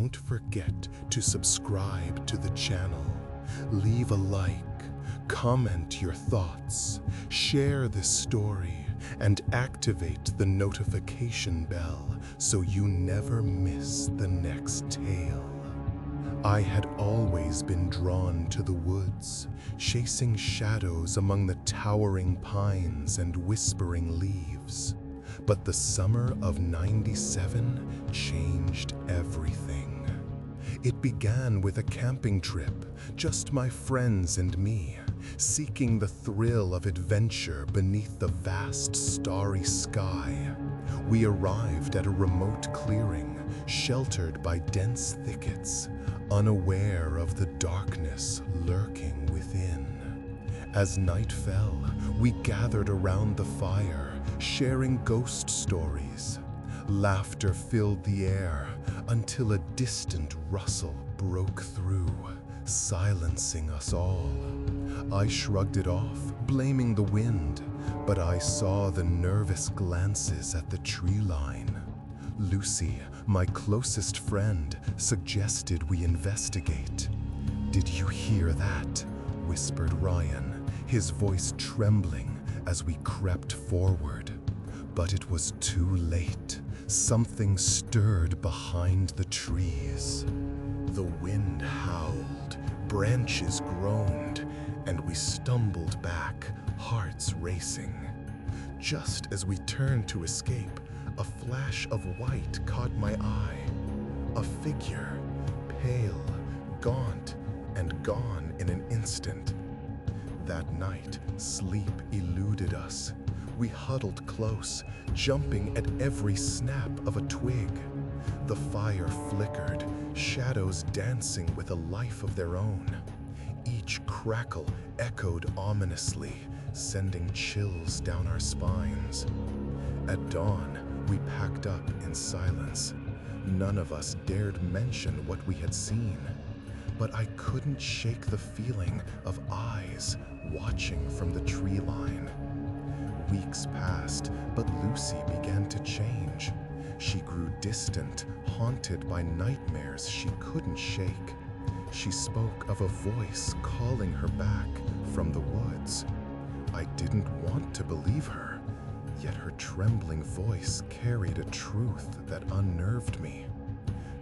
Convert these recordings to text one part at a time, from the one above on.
Don't forget to subscribe to the channel, leave a like, comment your thoughts, share this story, and activate the notification bell so you never miss the next tale. I had always been drawn to the woods, chasing shadows among the towering pines and whispering leaves. But the summer of '97 changed everything. It began with a camping trip, just my friends and me, seeking the thrill of adventure beneath the vast starry sky. We arrived at a remote clearing, sheltered by dense thickets, unaware of the darkness lurking within. As night fell, we gathered around the fire, sharing ghost stories. Laughter filled the air until a distant rustle broke through, silencing us all. I shrugged it off, blaming the wind, but I saw the nervous glances at the tree line. Lucy, my closest friend, suggested we investigate. "Did you hear that?" whispered Ryan, his voice trembling as we crept forward. But it was too late. Something stirred behind the trees. The wind howled, branches groaned, and we stumbled back, hearts racing. Just as we turned to escape, a flash of white caught my eye. A figure, pale, gaunt, and gone in an instant. That night, sleep eluded us. We huddled close, jumping at every snap of a twig. The fire flickered, shadows dancing with a life of their own. Each crackle echoed ominously, sending chills down our spines. At dawn, we packed up in silence. None of us dared mention what we had seen, but I couldn't shake the feeling of eyes watching from the tree line. Weeks passed, but Lucy began to change. She grew distant, haunted by nightmares she couldn't shake. She spoke of a voice calling her back from the woods. I didn't want to believe her, yet her trembling voice carried a truth that unnerved me.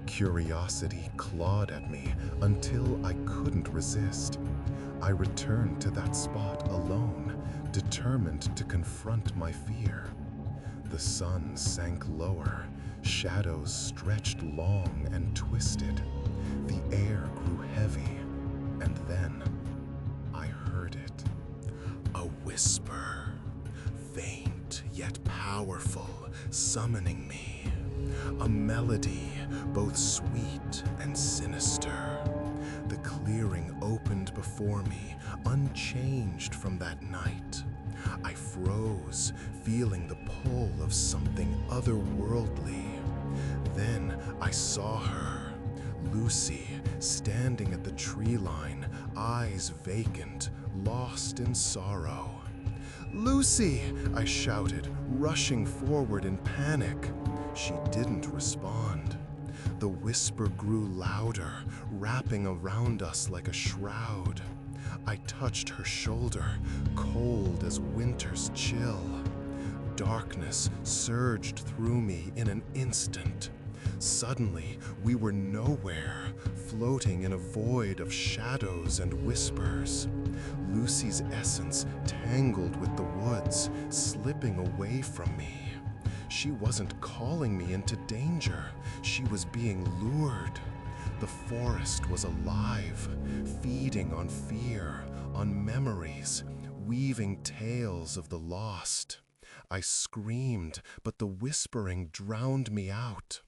Curiosity clawed at me until I couldn't resist. I returned to that spot alone, determined to confront my fear. The sun sank lower, shadows stretched long and twisted. The air grew heavy, and then I heard it. A whisper, faint yet powerful, summoning me. A melody, both sweet and sinister. The clearing opened before me, unchanged from that night. I froze, feeling the pull of something otherworldly. Then I saw her, Lucy, standing at the tree line, eyes vacant, lost in sorrow. "Lucy!" I shouted, rushing forward in panic. She didn't respond. The whisper grew louder, wrapping around us like a shroud. I touched her shoulder, cold as winter's chill. Darkness surged through me in an instant. Suddenly, we were nowhere, floating in a void of shadows and whispers. Lucy's essence tangled with the woods, slipping away from me. She wasn't calling me into danger. She was being lured. The forest was alive, feeding on fear, on memories, weaving tales of the lost. I screamed, but the whispering drowned me out.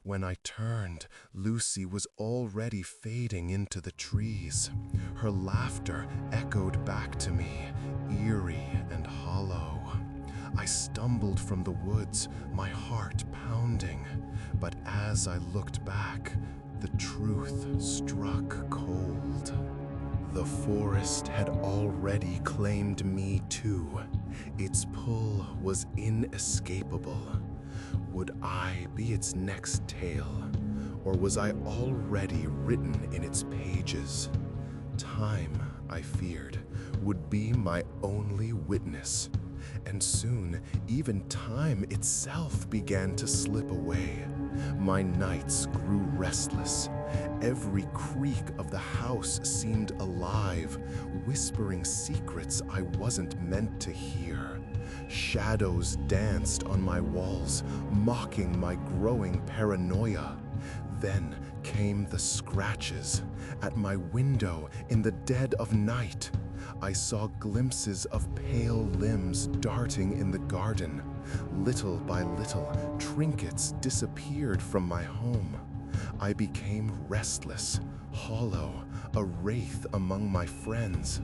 When I turned, Lucy was already fading into the trees. Her laughter echoed back to me, eerie and hollow. I stumbled from the woods, my heart pounding. But as I looked back, the truth struck cold. The forest had already claimed me too. Its pull was inescapable. Would I be its next tale, Or was I already written in its pages? Time, I feared, would be my only witness. And soon, even time itself began to slip away. My nights grew restless. Every creak of the house seemed alive, whispering secrets I wasn't meant to hear. Shadows danced on my walls, mocking my growing paranoia. Then came the scratches. At my window in the dead of night, I saw glimpses of pale limbs darting in the garden. Little by little, trinkets disappeared from my home. I became restless, hollow, a wraith among my friends.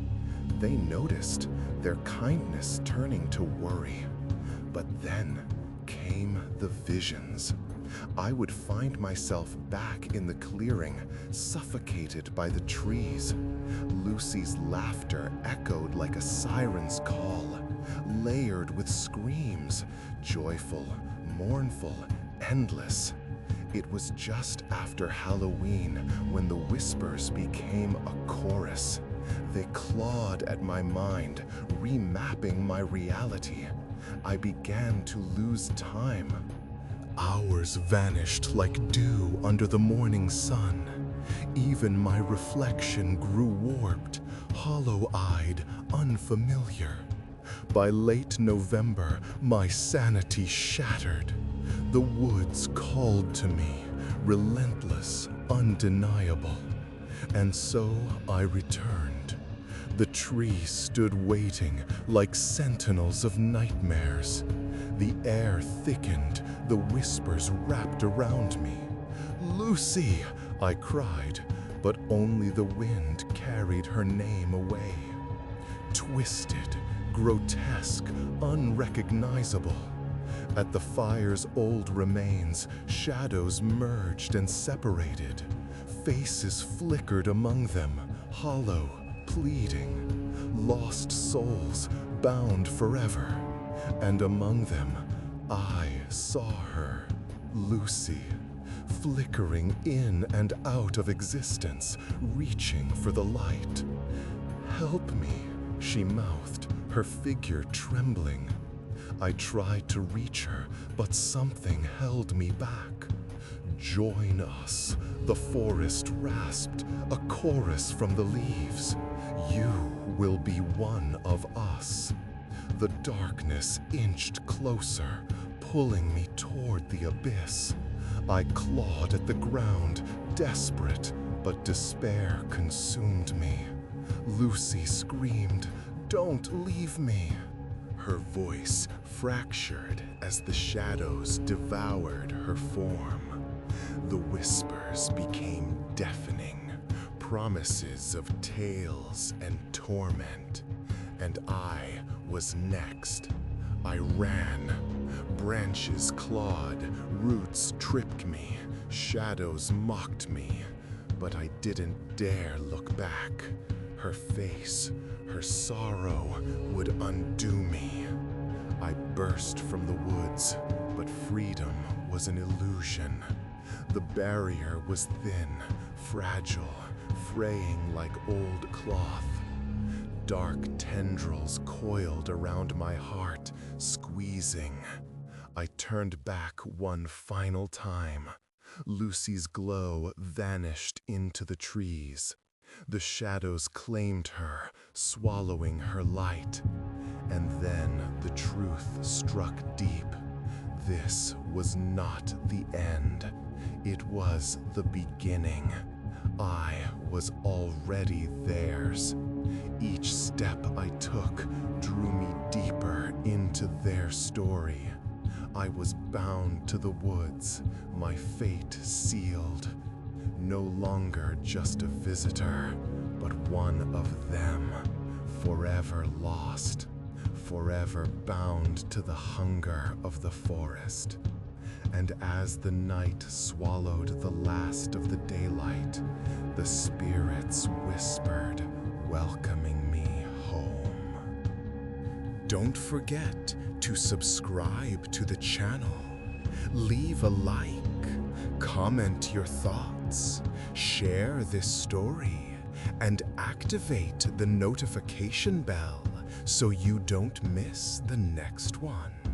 They noticed, their kindness turning to worry. But then came the visions. I would find myself back in the clearing, suffocated by the trees. Lucy's laughter echoed like a siren's call, layered with screams, joyful, mournful, endless. It was just after Halloween when the whispers became a chorus. They clawed at my mind, remapping my reality. I began to lose time. Hours vanished like dew under the morning sun. Even my reflection grew warped, hollow-eyed, unfamiliar. By late November, my sanity shattered. The woods called to me, relentless, undeniable. And so I returned. The trees stood waiting like sentinels of nightmares. The air thickened, the whispers wrapped around me. "Lucy!" I cried, but only the wind carried her name away. Twisted, grotesque, unrecognizable. At the fire's old remains, shadows merged and separated. Faces flickered among them, hollow, pleading. Lost souls, bound forever. And among them, I saw her, Lucy, flickering in and out of existence, reaching for the light. "Help me," she mouthed, her figure trembling. I tried to reach her, but something held me back. "Join us," the forest rasped, a chorus from the leaves. "You will be one of us." The darkness inched closer, pulling me toward the abyss. I clawed at the ground, desperate, but despair consumed me. Lucy screamed, "Don't leave me!" Her voice fractured as the shadows devoured her form. The whispers became deafening, promises of tales and torment. And I was next. I ran. Branches clawed, roots tripped me, shadows mocked me. But I didn't dare look back. Her face, her sorrow would undo me. I burst from the woods, but freedom was an illusion. The barrier was thin, fragile, fraying like old cloth. Dark tendrils coiled around my heart, squeezing. I turned back one final time. Lucy's glow vanished into the trees. The shadows claimed her, swallowing her light. And then the truth struck deep. This was not the end. It was the beginning. I was already theirs. Each step I took drew me deeper into their story. I was bound to the woods, my fate sealed. No longer just a visitor, but one of them, forever lost, forever bound to the hunger of the forest. And as the night swallowed the last of the daylight, the spirits whispered, welcoming me home. Don't forget to subscribe to the channel, leave a like, Comment your thoughts, share this story, and activate the notification bell so you don't miss the next one.